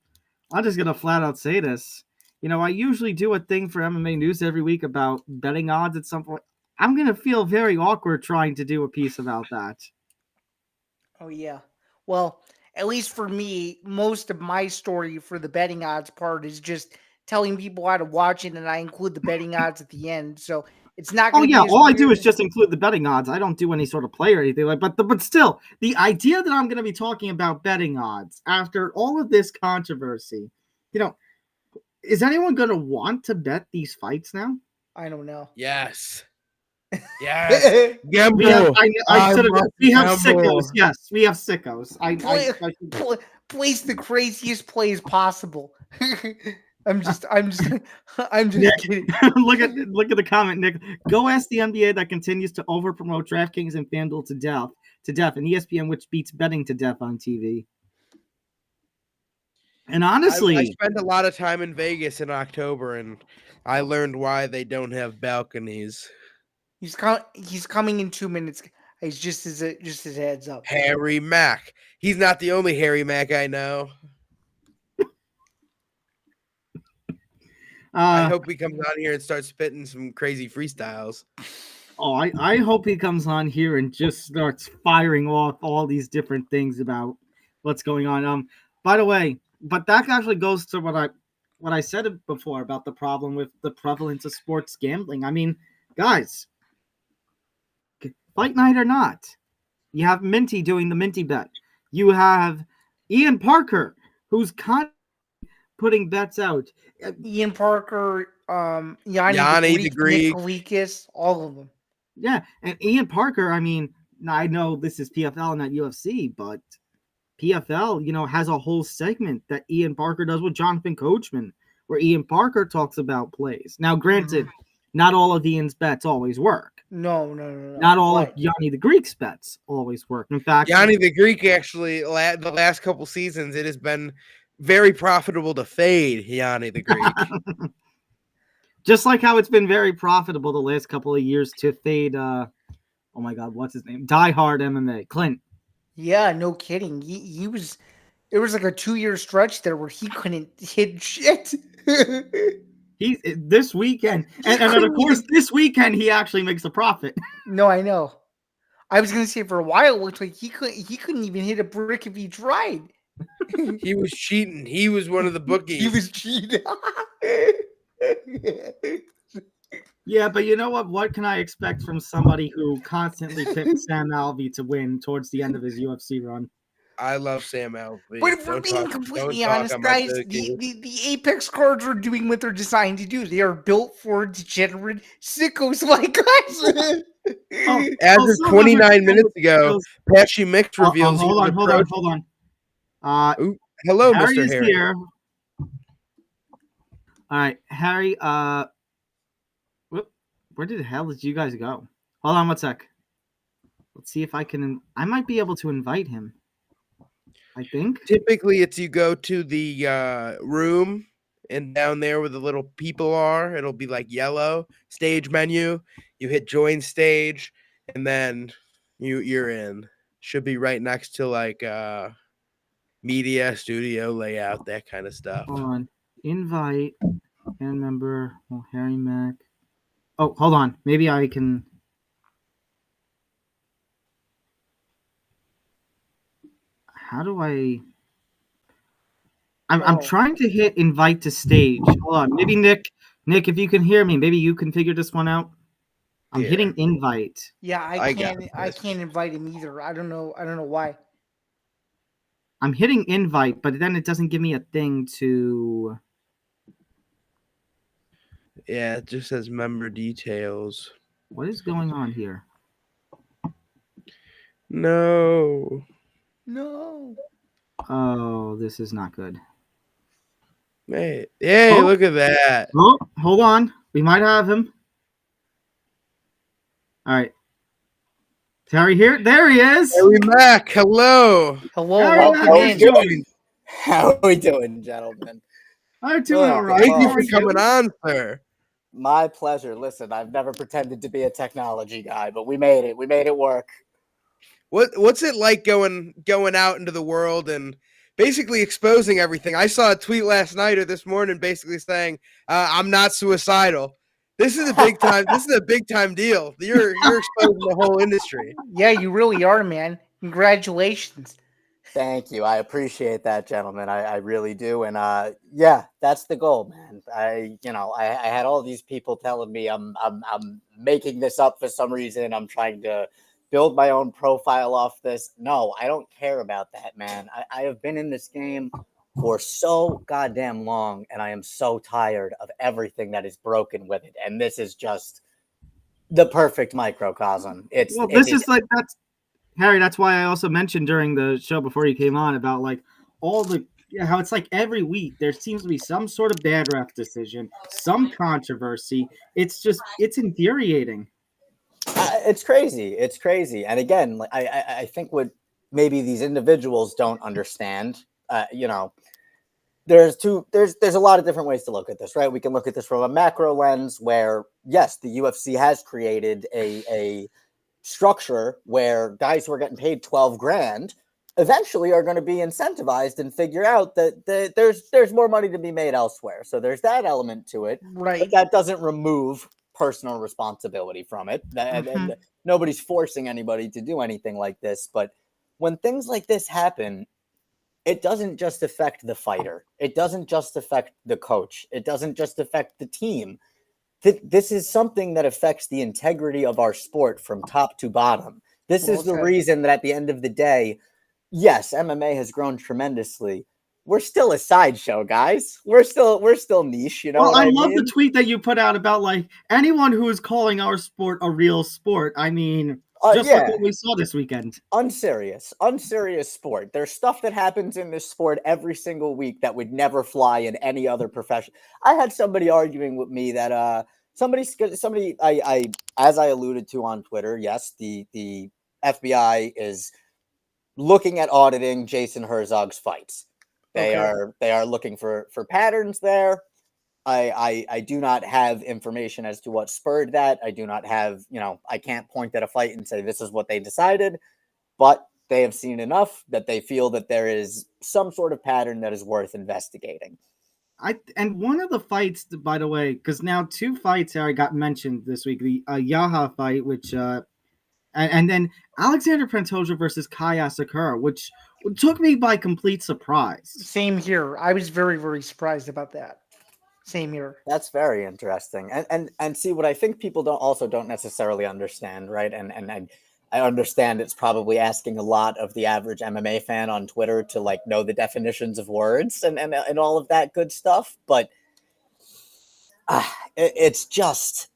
I'm just going to flat out say this. I usually do a thing for MMA News every week about betting odds at some point. I'm going to feel very awkward trying to do a piece about that. Oh, yeah. Well, at least for me, most of my story for the betting odds part is just telling people how to watch it, and I include the betting odds at the end. So it's not. All I do is just include the betting odds. I don't do any sort of play or anything like. But still, the idea that I'm going to be talking about betting odds after all of this controversy, is anyone going to want to bet these fights now? I don't know. Yes. Yes. Gamble. We have sickos. Yes, we have sickos. Place the craziest plays possible. I'm just Nick, kidding. look at the comment, Nick. Go ask the NBA that continues to over promote DraftKings and FanDuel to death, and ESPN which beats betting to death on TV. And honestly, I spent a lot of time in Vegas in October, and I learned why they don't have balconies. He's coming in 2 minutes. He's just as a heads up. Harry Mack. He's not the only Harry Mack I know. I hope he comes out here and starts spitting some crazy freestyles. Oh, I hope he comes on here and just starts firing off all these different things about what's going on. By the way, but that actually goes to what I said before about the problem with the prevalence of sports gambling. I mean, guys, fight night or not, you have Minty doing the Minty bet. You have Ian Parker, who's putting bets out. Ian Parker, Yanni the Nick Greek. Kalikas, all of them. Yeah, and Ian Parker, I mean, I know this is PFL and not UFC, but PFL, has a whole segment that Ian Parker does with Jonathan Coachman, where Ian Parker talks about plays. Now, granted, not all of Ian's bets always work. No. Not all of Yanni the Greek's bets always work. In fact, Yanni the Greek, actually, the last couple seasons, it has been very profitable to fade Yanni the Greek. just like how it's been very profitable the last couple of years to fade, oh my God, what's his name? Die Hard MMA, Clint. Yeah, no kidding. He was. It was like a 2-year stretch there where he couldn't hit shit. This weekend, and of course, this weekend he actually makes a profit. No, I know. I was gonna say for a while it looked like he couldn't even hit a brick if he tried. He was cheating. He was one of the bookies. He was cheating. Yeah, but you know what? What can I expect from somebody who constantly picked Sam Alvey to win towards the end of his UFC run? I love Sam Alvey. But if we're being completely honest, guys, the Apex cards are doing what they're designed to do. They are built for degenerate sickos like us. As of 29 minutes ago, Patchy Mix reveals. Hold on. Hello, Harry Mr. is Harry. here. All right, Harry. Where the hell did you guys go? Hold on one sec. Let's see if I can. I might be able to invite him. I think. Typically, it's you go to the room, and down there where the little people are, it'll be like yellow stage menu. You hit join stage, and then you're in. Should be right next to like media, studio, layout, that kind of stuff. Hold on. Invite and member. Oh, Harry Mack. Oh, hold on. Maybe I can. How do I? I'm trying to hit invite to stage. Hold on. Maybe Nick, if you can hear me, maybe you can figure this one out. I'm hitting invite. Yeah, I can't invite him either. I don't know why. I'm hitting invite, but then it doesn't give me a thing to. Yeah, it just says member details. What is going on here? No. Oh, this is not good. Hey, look at that. Oh, hold on. We might have him. All right. Harry here. There he is. Harry Mack. Hello. Harry, welcome in. How are we doing, gentlemen? I'm doing all right. Thank you for coming on, sir. My pleasure. Listen, I've never pretended to be a technology guy, but we made it. We made it work. What's it like going out into the world and basically exposing everything? I saw a tweet last night or this morning basically saying, I'm not suicidal. This is a big time. This is a big time deal. You're exposing the whole industry. Yeah, you really are, man. Congratulations. Thank you. I appreciate that, gentlemen. I really do. And yeah, that's the goal, man. I had all these people telling me I'm making this up for some reason. I'm trying to build my own profile off this. No, I don't care about that, man. I have been in this game for so goddamn long, and I am so tired of everything that is broken with it. And this is just the perfect microcosm. That's Harry. That's why I also mentioned during the show before you came on about like all the how it's like every week there seems to be some sort of bad ref decision, some controversy. It's infuriating. It's crazy. It's crazy. And again, like I think what maybe these individuals don't understand, there's a lot of different ways to look at this, right? We can look at this from a macro lens where, yes, the UFC has created a structure where guys who are getting paid $12,000 eventually are going to be incentivized and figure out that there's more money to be made elsewhere. So there's that element to it. Right. But that doesn't remove personal responsibility from it. And nobody's forcing anybody to do anything like this. But when things like this happen, it doesn't just affect the fighter. It doesn't just affect the coach. It doesn't just affect the team. This is something that affects the integrity of our sport from top to bottom. This is the reason that at the end of the day, yes, MMA has grown tremendously, we're still a sideshow, guys. We're still niche, you know. Well, what I I love mean? the tweet that you put out about like anyone who is calling our sport a real sport. I mean, just look Yeah. what we saw this weekend. Unserious sport. There's stuff that happens in this sport every single week that would never fly in any other profession. I had somebody arguing with me that somebody I as I alluded to on Twitter, yes, the FBI is looking at auditing Jason Herzog's fights. They are looking for patterns there. I do not have information as to what spurred that. I do not have, I can't point at a fight and say this is what they decided, but they have seen enough that they feel that there is some sort of pattern that is worth investigating. And one of the fights, by the way, because now 2 fights already got mentioned this week: the Yaha fight, which and then Alexander Pantoja versus Kai Asakura, which took me by complete surprise. Same here. I was very, very surprised about that. Same here. That's very interesting. And see, what I think people don't necessarily understand, right? And I understand it's probably asking a lot of the average MMA fan on Twitter to like know the definitions of words and all of that good stuff, but it's just,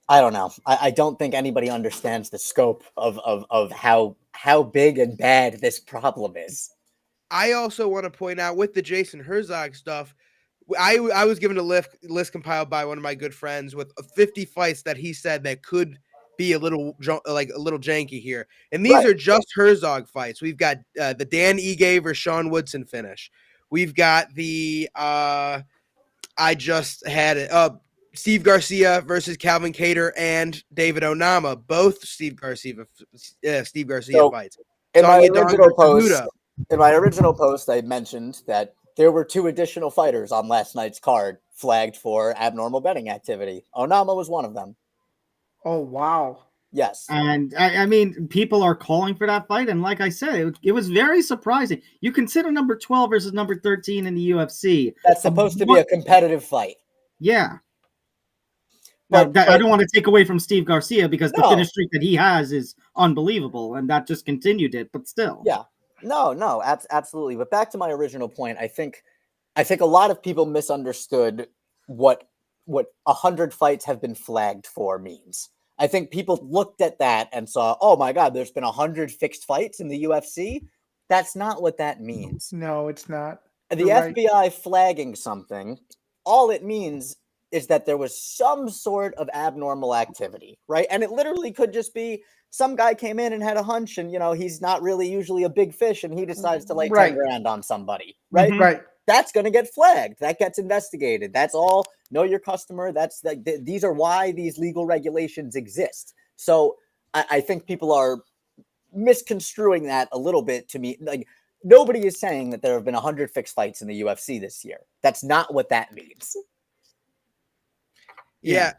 I don't know. I don't think anybody understands the scope of how big and bad this problem is. I also want to point out with the Jason Herzog stuff, I was given a list compiled by one of my good friends with 50 fights that he said that could be a little janky here, and these are just Herzog fights. We've got the Dan Ige versus Sean Woodson finish. We've got the I just had it Steve Garcia versus Calvin Kattar and David Onama, both Steve Garcia So, fights. In my Song Yadong original versus post, Huda. In my original post, I mentioned that there were 2 additional fighters on last night's card flagged for abnormal betting activity. Onama was one of them. Oh, wow. Yes. And I mean, people are calling for that fight, and like I said, it was very surprising. You consider number 12 versus number 13 in the UFC. That's supposed to be a competitive fight. Yeah. But I don't want to take away from Steve Garcia because the No. finish streak that he has is unbelievable, and that just continued it. But still, Yeah. No, absolutely. But back to my original point, I think a lot of people misunderstood what 100 fights have been flagged for means. I think people looked at that and saw, oh my God, there's been 100 fixed fights in the UFC. That's not what that means. No, it's not. The You're right. FBI flagging something, all it means is that there was some sort of abnormal activity, right? And it literally could just be some guy came in and had a hunch, and he's not really usually a big fish, and he decides to lay 10 grand on somebody, right? Mhm. Right. That's going to get flagged. That gets investigated. That's all. Know your customer. That's these are why these legal regulations exist. So I think people are misconstruing that a little bit. To me, like, nobody is saying that there have been 100 fixed fights in the UFC this year. That's not what that means. Yeah.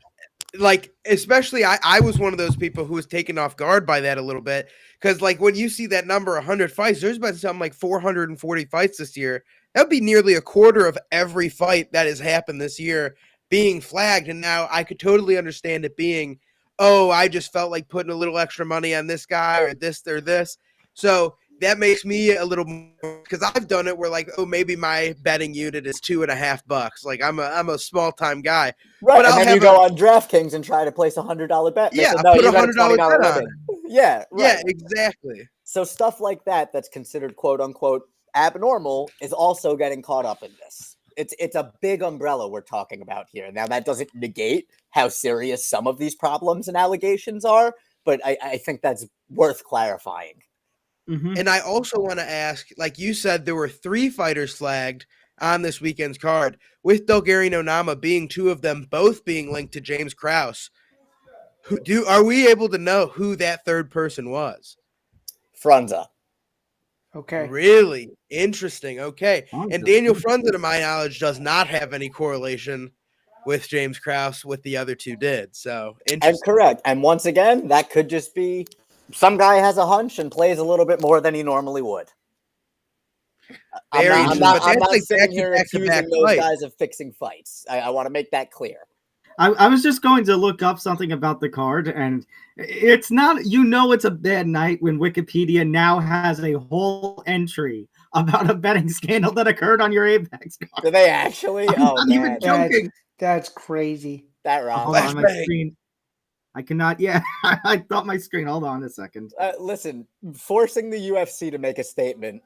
Like, especially I was one of those people who was taken off guard by that a little bit. Because, like, when you see that number 100 fights, there's been something like 440 fights this year. That would be nearly a quarter of every fight that has happened this year being flagged. And now I could totally understand it being, oh, I just felt like putting a little extra money on this guy or this or this. So that makes me a little more, because I've done it where, like, oh, maybe my betting unit is $2.50. Like, I'm a small time guy, Right? but And I'll then have you go on DraftKings and try to place $100 bet. They Yeah, said, no, put you a got a $100 $20 bet on limit. Yeah, right. Yeah, exactly. So stuff like that's considered quote unquote abnormal is also getting caught up in this. It's a big umbrella we're talking about here. Now, that doesn't negate how serious some of these problems and allegations are, but I think that's worth clarifying. Mhm. And I also want to ask, like you said, there were 3 fighters flagged on this weekend's card, with Dulgarian Onama being 2 of them, both being linked to James Krause. Are we able to know who that third person was? Frunza. Okay. Really interesting. Okay. Frunza. And Daniel Frunza, to my knowledge, does not have any correlation with James Krause, what the other 2 did. So And interesting. correct. And once again, that could just be some guy has a hunch and plays a little bit more than he normally would. Very I'm interesting, not but that's like sitting here back-to-back accusing those fights. guys of fixing fights. I want to make that clear. I was just going to look up something about the card, and it's not, it's a bad night when Wikipedia now has a whole entry about a betting scandal that occurred on your Apex card. Do they actually? I'm Oh, not even man. joking. That's crazy. That rocks. Hold on, my Flashbang. screen. I cannot. Yeah, I thought my screen. Hold on a second. Listen, forcing the UFC to make a statement,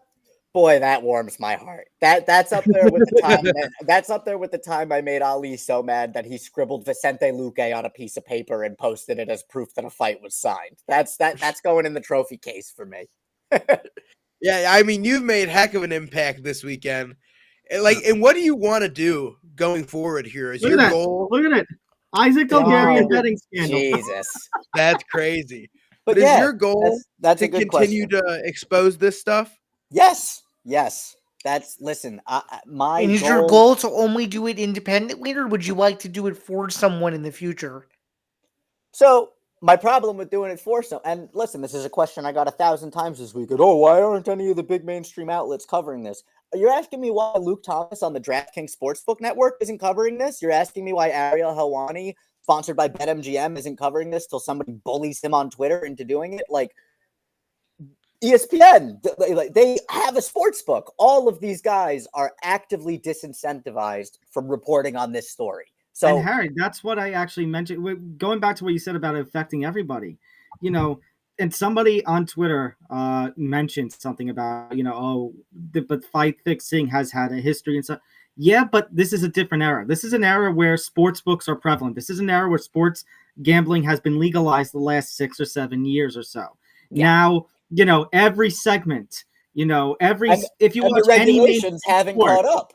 boy, that warms my heart. That's up there with the time. That's up there with the time I made Ali so mad that he scribbled Vicente Luque on a piece of paper and posted it as proof that a fight was signed. That's going in the trophy case for me. Yeah, I mean, you've made heck of an impact this weekend. And what do you want to do going forward here? Is Look your at that. goal? Look at it. Isaac Dulgarian betting scandal. Jesus. That's crazy. But But yeah, is your goal that's to a good continue question. to expose this stuff? Yes. Listen. My And is your goal to only do it independently, or would you like to do it for someone in the future? So my problem with doing it for some, and listen, this is a question I got 1,000 times this week. Oh, why aren't any of the big mainstream outlets covering this? You're asking me why Luke Thomas on the DraftKings Sportsbook Network isn't covering this? You're asking me why Ariel Helwani, sponsored by BetMGM, isn't covering this till somebody bullies him on Twitter into doing it? Like, ESPN, they have a sports book. All of these guys are actively disincentivized from reporting on this story. So, And Harry, that's what I actually mentioned. Going back to what you said about it affecting everybody, and somebody on Twitter mentioned something about, but fight fixing has had a history and stuff. Yeah, but this is a different era. This is an era where sports books are prevalent. This is an era where sports gambling has been legalized the last 6 or 7 years or so. Yeah. Now, every segment, if you watch the any regulations haven't caught up.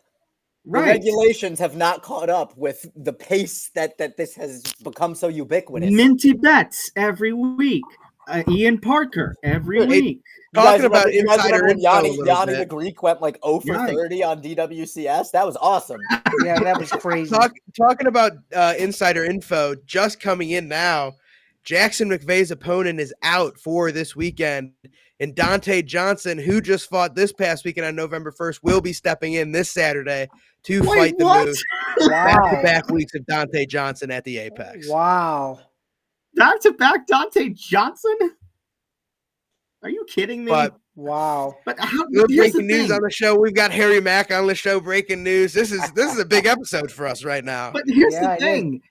The right? regulations have not caught up with the pace that this has become so ubiquitous. Minty bets every week. Ian Parker every week. Talking about you guys insider remember when info a Yanni little the bit. Greek went like 0 for Right. 30 on DWCS? That was awesome. Yeah, that was crazy. Talking about insider info, just coming in now, Jackson McVeigh's opponent is out for this weekend, and Dante Johnson, who just fought this past weekend on November 1st, will be stepping in this Saturday to fight the what? Moose. Wow. Back-to-back weeks of Dante Johnson at the Apex. Wow. Back to back Dante Johnson? Are you kidding me? But Wow. But how, good here's the breaking news thing. on the show. We've got Harry Mack on the show. Breaking news. This is a big episode for us right now. But here's Yeah, the it thing.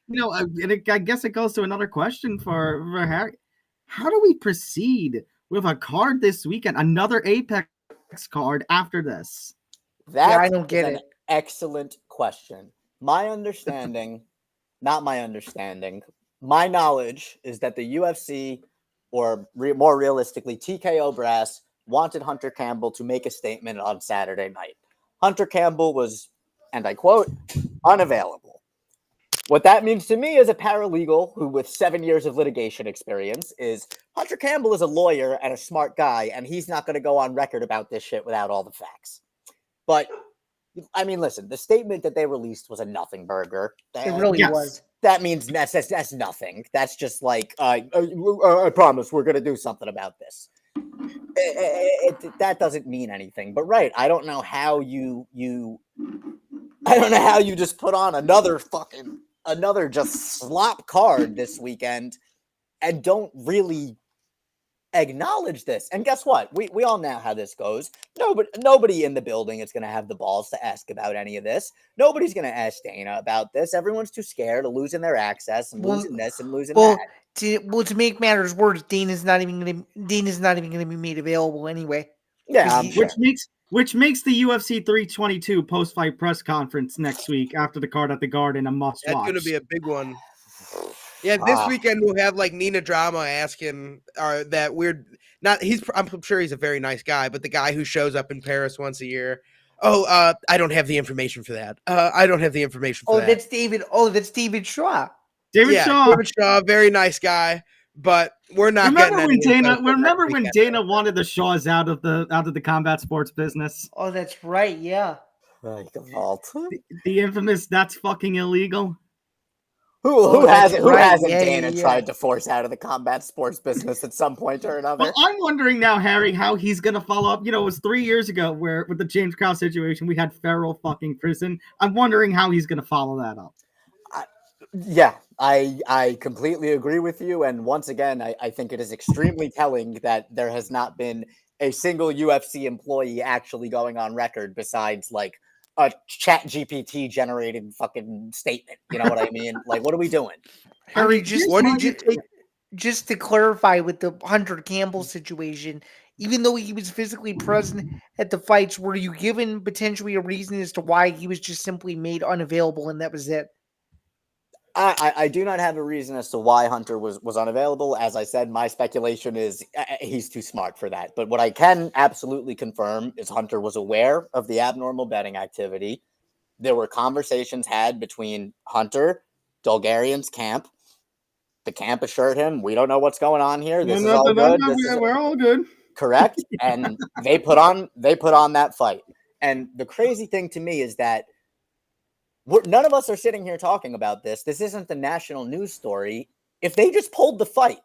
I guess it goes to another question for Harry. How do we proceed with a card this weekend? Another Apex card after this? That I don't get is an it. excellent question. My understanding, not my understanding, my knowledge is that the UFC, or more realistically, TKO Brass, wanted Hunter Campbell to make a statement on Saturday night. Hunter Campbell was, and I quote, unavailable. What that means to me as a paralegal who with 7 years of litigation experience is Hunter Campbell is a lawyer and a smart guy, and he's not going to go on record about this shit without all the facts. But, I mean, listen, the statement that they released was a nothing burger. It really Yes. was. That means that's nothing. That's just like, I promise we're going to do something about this. That doesn't mean anything. But right, I don't know how you just put on another just slop card this weekend and don't really acknowledge this. And guess what? We all know how this goes. Nobody in the building is going to have the balls to ask about any of this. Nobody's going to ask Dana about this. Everyone's too scared of losing their access and losing this and losing that. To make matters worse, Dana's not even gonna be made available anyway. Yeah, I'm sure. Which makes the UFC 322 post-fight press conference next week after the card at the Garden a must-watch. That's going to be a big one. Yeah, this weekend we'll have like Nina Drama asking that weird. I'm sure he's a very nice guy, but the guy who shows up in Paris once a year. I don't have the information for that. I don't have the information for that. That's David. That's David Shaw. David Shaw, very nice guy, but we're not. Remember when Dana wanted the Shaws out of the combat sports business? Oh, that's right. Yeah. The infamous "that's fucking illegal." Who hasn't Yeah, Dana tried to force out of the combat sports business at some point or another? Well, I'm wondering now, Harry, how he's going to follow up. It was 3 years ago where with the James Krause situation, we had federal fucking prison. I'm wondering how he's going to follow that up. Yeah, I completely agree with you. And once again, I think it is extremely telling that there has not been a single UFC employee actually going on record besides like a chat GPT generated fucking statement. You know what I mean? Like, what are we doing? Harry, mean, just here's What my- did you take? just to clarify with the Hunter Campbell situation, even though he was physically present at the fights, were you given potentially a reason as to why he was just simply made unavailable and that was it? I do not have a reason as to why Hunter was unavailable. As I said, my speculation is he's too smart for that. But what I can absolutely confirm is Hunter was aware of the abnormal betting activity. There were conversations had between Hunter, Dulgarian's camp. The camp assured him, "We don't know what's going on here. This is all good. We're all good. Correct." And they put on that fight. And the crazy thing to me is that none of us are sitting here talking about this. This isn't the national news story. If they just pulled the fight,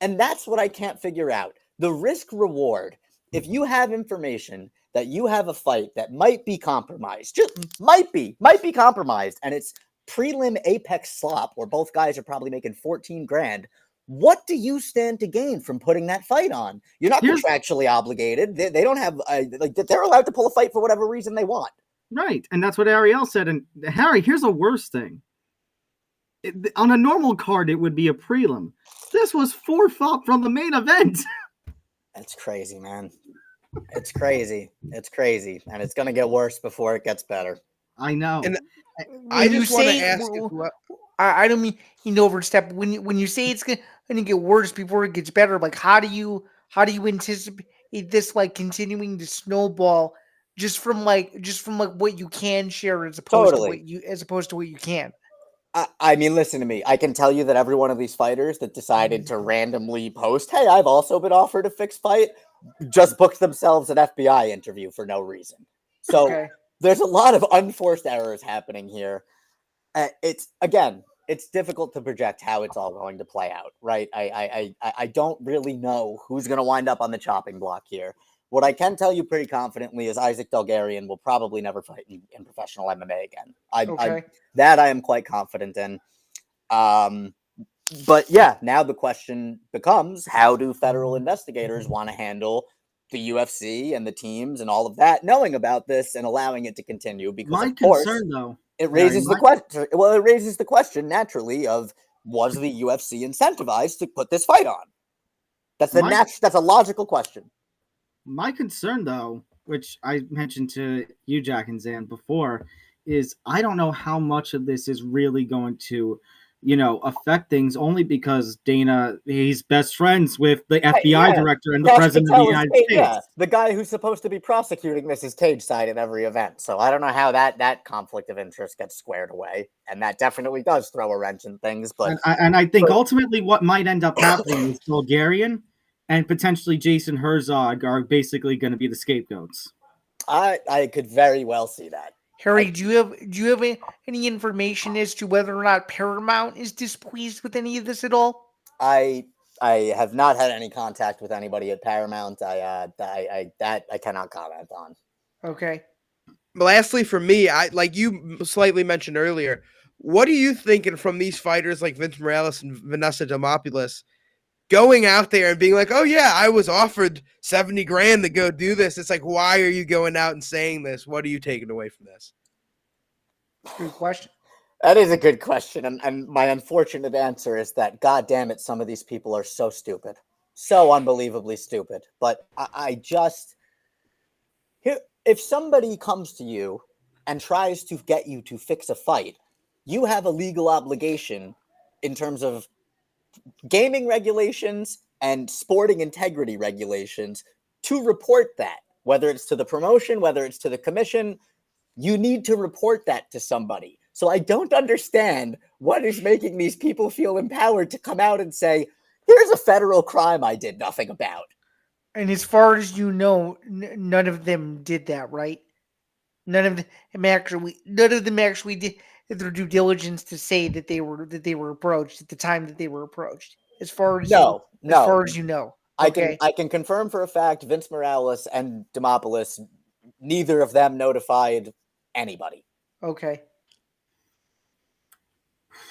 and that's what I can't figure out. The risk reward, if you have information that you have a fight that might be compromised, just might be compromised, and it's prelim apex slop where both guys are probably making 14 grand. What do you stand to gain from putting that fight on? You're not contractually obligated. They don't have like they're allowed to pull a fight for whatever reason they want. Right, and that's what Ariel said. And Harry, here's the worst thing. On a normal card, it would be a prelim. This was 4 fought from the main event. That's crazy, man. It's crazy. It's crazy, and it's gonna get worse before it gets better. I know. And I just want to ask as well. I don't mean to overstep. When you say it's gonna get worse before it gets better, like how do you anticipate this like continuing to snowball just from what you can share as opposed to what you can't? I mean, listen to me. I can tell you that every one of these fighters that decided to randomly post, "Hey, I've also been offered a fixed fight," just booked themselves an FBI interview for no reason. So there's a lot of unforced errors happening here. It's difficult to project how it's all going to play out, right? I don't really know who's going to wind up on the chopping block here. What I can tell you pretty confidently is Isaac Dulgarian will probably never fight in professional MMA again. I am quite confident in. But yeah, now the question becomes, how do federal investigators want to handle the UFC and the teams and all of that, knowing about this and allowing it to continue? Because my of course, concern, though, it raises the question. Well, it raises the question naturally of, was the UFC incentivized to put this fight on? That's a logical question. My concern, though, which I mentioned to you, Jack and Zan, before, is I don't know how much of this is really going to, affect things, only because Dana, he's best friends with the FBI director and the president of the United States. Yeah, the guy who's supposed to be prosecuting this is cage side at every event. So I don't know how that conflict of interest gets squared away. And that definitely does throw a wrench in things. But I think ultimately what might end up happening is Bulgarian and potentially Jason Herzog are basically going to be the scapegoats. I could very well see that. Harry, do you have any information as to whether or not Paramount is displeased with any of this at all? I have not had any contact with anybody at Paramount. I cannot comment on. Okay. Lastly, for me, like you slightly mentioned earlier, what are you thinking from these fighters like Vince Morales and Vanessa Demopoulos going out there and being like, "Oh yeah, I was offered 70 grand to go do this"? It's like, why are you going out and saying this? What are you taking away from this? Good question. That is a good question. And my unfortunate answer is that, God damn it, some of these people are so stupid. So unbelievably stupid. But if somebody comes to you and tries to get you to fix a fight, you have a legal obligation in terms of gaming regulations and sporting integrity regulations to report that, whether it's to the promotion, whether it's to the commission. You need to report that to somebody. So I don't understand what is making these people feel empowered to come out and say, "Here's a federal crime I did nothing about." And as far as you know, none of them did that, right? None of them actually did their due diligence to say that they were approached at the time that they were approached. As far as you know. Okay. I can confirm for a fact Vince Morales and Demopoulos, neither of them notified anybody. Okay.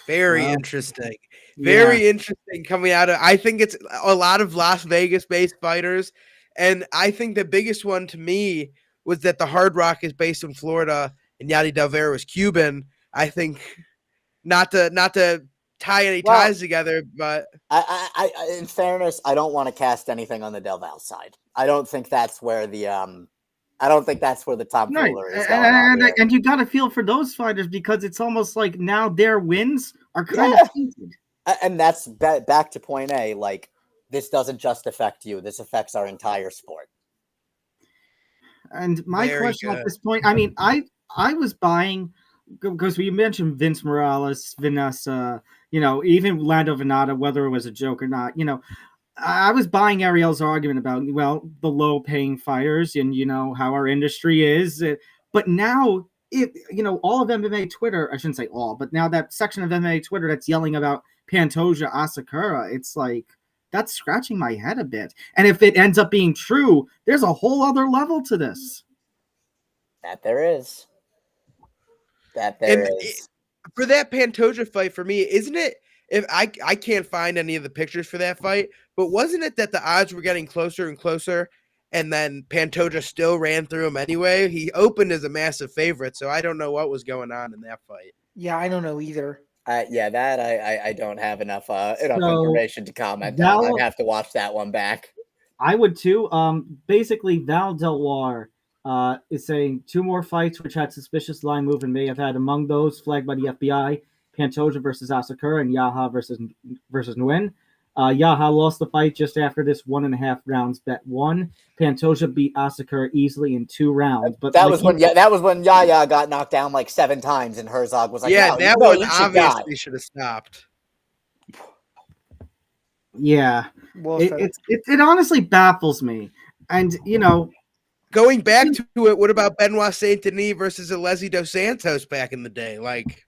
Very Well, interesting. Very yeah. interesting coming out of. I think it's a lot of Las Vegas-based fighters, and I think the biggest one to me was that the Hard Rock is based in Florida and Yadi Del Vera was Cuban. I think not to tie any Well, ties together, but in fairness, I don't want to cast anything on the Del Val side. I don't think that's where the tomfoolery is going on here. And you got to feel for those fighters because it's almost like now their wins are kind of tainted. And that's back to point A. Like, this doesn't just affect you; this affects our entire sport. And my Very question good. at this point, I mean, I was buying because we mentioned Vince Morales, Vanessa, even Lando Venata, whether it was a joke or not, I was buying Ariel's argument about, the low-paying fighters and, how our industry is. But now, all of MMA Twitter, I shouldn't say all, but now that section of MMA Twitter that's yelling about Pantoja Asakura, it's like, that's scratching my head a bit. And if it ends up being true, there's a whole other level to this. That there is. For that Pantoja fight, for me, isn't it? If I can't find any of the pictures for that fight, but wasn't it that the odds were getting closer and closer, and then Pantoja still ran through him anyway? He opened as a massive favorite, so I don't know what was going on in that fight. Yeah, I don't know either. That I don't have enough information to comment on. I'd have to watch that one back. I would too. Basically, Val Delwar is saying 2 more fights which had suspicious line movement may have had, among those flagged by the FBI, Pantoja versus Asakura and Yaha versus Nguyen. Yaha lost the fight just after this 1.5 rounds bet won. Pantoja beat Asakura easily in 2 rounds. But that was when Yaya got knocked down like 7 times, and Herzog was like, "Yeah, no, that one obviously should have stopped." Yeah, Well, it honestly baffles me, and going back to it, what about Benoit Saint Denis versus Alesi dos Santos back in the day? Like,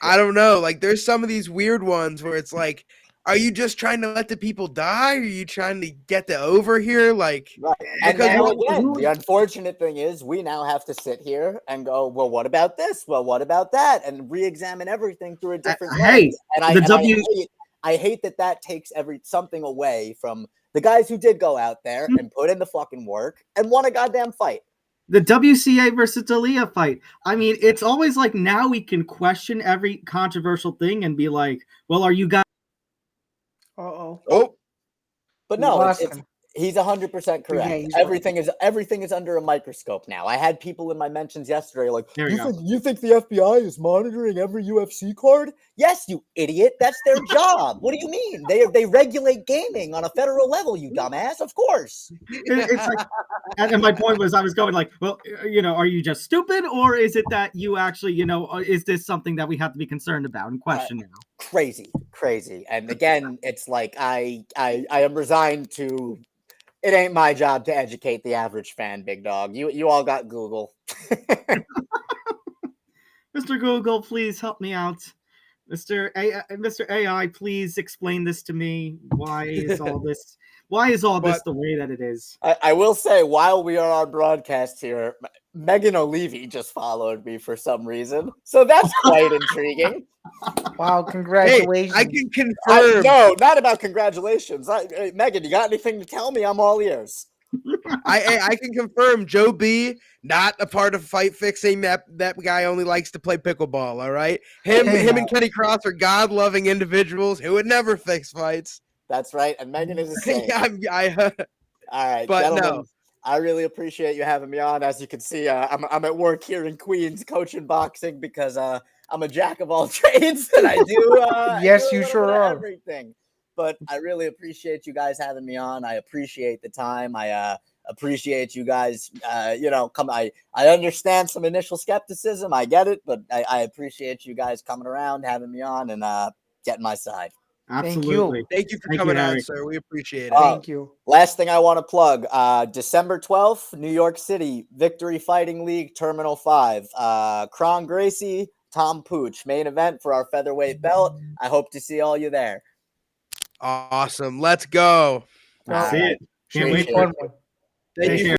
I don't know. Like, there's some of these weird ones where it's like, are you just trying to let the people die? Or are you trying to get the over here? Like, right. And now, again, the unfortunate thing is we now have to sit here and go, well, what about this? Well, what about that? And re-examine everything through a different lens. And I hate that takes something away from the guys who did go out there and put in the fucking work and won a goddamn fight. The WCA versus D'Elia fight. I mean, it's always like now we can question every controversial thing and be like, well, are you guys... Oh. But no, he's 100% correct. Yeah, everything is under a microscope now. I had people in my mentions yesterday like, you think the FBI is monitoring every UFC card? Yes, you idiot. That's their job. What do you mean? They regulate gaming on a federal level, you dumbass. Of course. It's like, and my point was, I was going like, well, are you just stupid, or is it that you actually, is this something that we have to be concerned about and question now? Crazy. And again, it's like I am resigned to. It ain't my job to educate the average fan, big dog. You all got Google. Mr. Google, please help me out. Mr. AI, please explain this to me. Why is all this? Why is all this the way that it is? I will say, while we are on broadcast here, Megan O'Leary just followed me for some reason, so that's quite intriguing. Wow, congratulations. Hey, I can confirm. No, not about congratulations. Megan, you got anything to tell me? I'm all ears. I can confirm Joe B, not a part of fight fixing. That guy only likes to play pickleball, all right? Him and Kenny Cross are God-loving individuals who would never fix fights. That's right, and Megan is the same. All right, but gentlemen, no. I really appreciate you having me on. As you can see, I'm at work here in Queens coaching boxing because I'm a jack of all trades and I do. Yes, you sure are. Everything. But I really appreciate you guys having me on. I appreciate the time. I appreciate you guys. I understand some initial skepticism. I get it, but I appreciate you guys coming around, having me on, and getting my side. Absolutely. Thank you for coming on, sir. We appreciate it. Thank you. Last thing I want to plug, December 12th, New York City, Victory Fighting League, Terminal 5. Kron Gracie, Tom Pooch, main event for our featherweight belt. I hope to see all you there. Awesome. Let's go. See it. Can't wait for it. Thank you.